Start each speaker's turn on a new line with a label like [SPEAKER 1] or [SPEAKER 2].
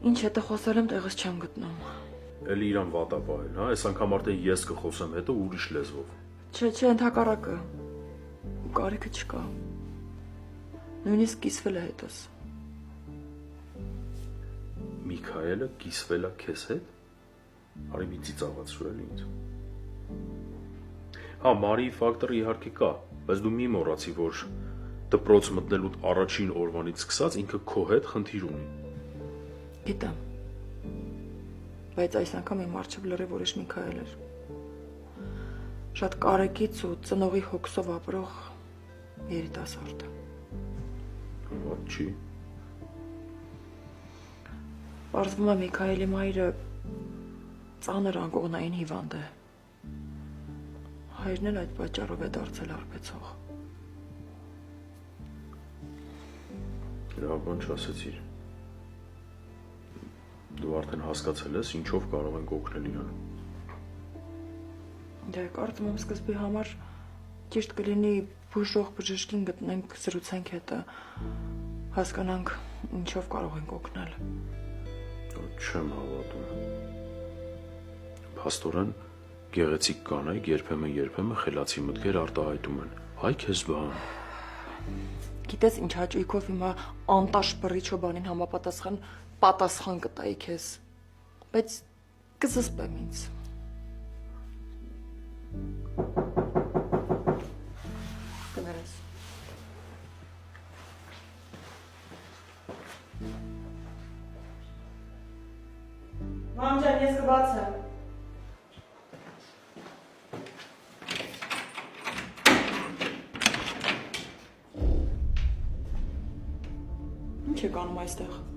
[SPEAKER 1] Ինչ հետը խոսել եմ, տեղս չեմ գտնում։
[SPEAKER 2] Էլի իրան վատա պահել, հա, այս անգամ արդեն ես կխոսեմ, հետո ուրիշ լեզվով։
[SPEAKER 1] Չէ, ընդհակառակը։ Կարիքը չկա։ Նույնիսկ կիսվել է հետս։
[SPEAKER 2] Միքայելը կիսվել է քեզ հետ։ Արի մի ծիծաղացրու էլի ինձ։ Հա, Մարիի ֆակտորը իհարկե կա, բայց դու մի մոռացի, որ դպրոց մտնելուց առաջին օրվանից սկսած ինքը քո հետ խնդիր ունի։
[SPEAKER 1] Գիտեմ։ Բայց այս անգամ իմ առջև լրիվ ուրիշ Միքայել էր։ Շատ կարեկից ու ծնողի հոգսով ապրող երիտասարդ։
[SPEAKER 2] Ո՞տ չի։
[SPEAKER 1] Պարզվում է Միքայելի մայրը ծանր անկողնային հիվանդ է։ Հայրն էլ այդ պատճառով է դարձել արբեցող։
[SPEAKER 2] Լավ բան չասեցիր։ Դու արդեն հասկացել ես, ինչով կարող ենք օգնել իրան։
[SPEAKER 1] Դե կարծում եմ սկզբի համար ճիշտ կլինի բուժող բժշկին գտնենք, զրուցենք հետը, հասկանանք ինչով կարող ենք օգնել։
[SPEAKER 2] Չեմ հավատում։ Փաստորեն գեղեցիկ կանայք երբեմն խելացի մտքեր արտահայտում են։ Հայ քեզ բան։
[SPEAKER 1] Գիտես ինչ հաճույքով հիմա անտաշ բռիչո բանին համապատասխան պատասխան կտայի քեզ, բայց կզսպեմ ինձ։ Կներես։ Մամ ջան, ես կբացեմ։ Ինչ եք անում այստեղ։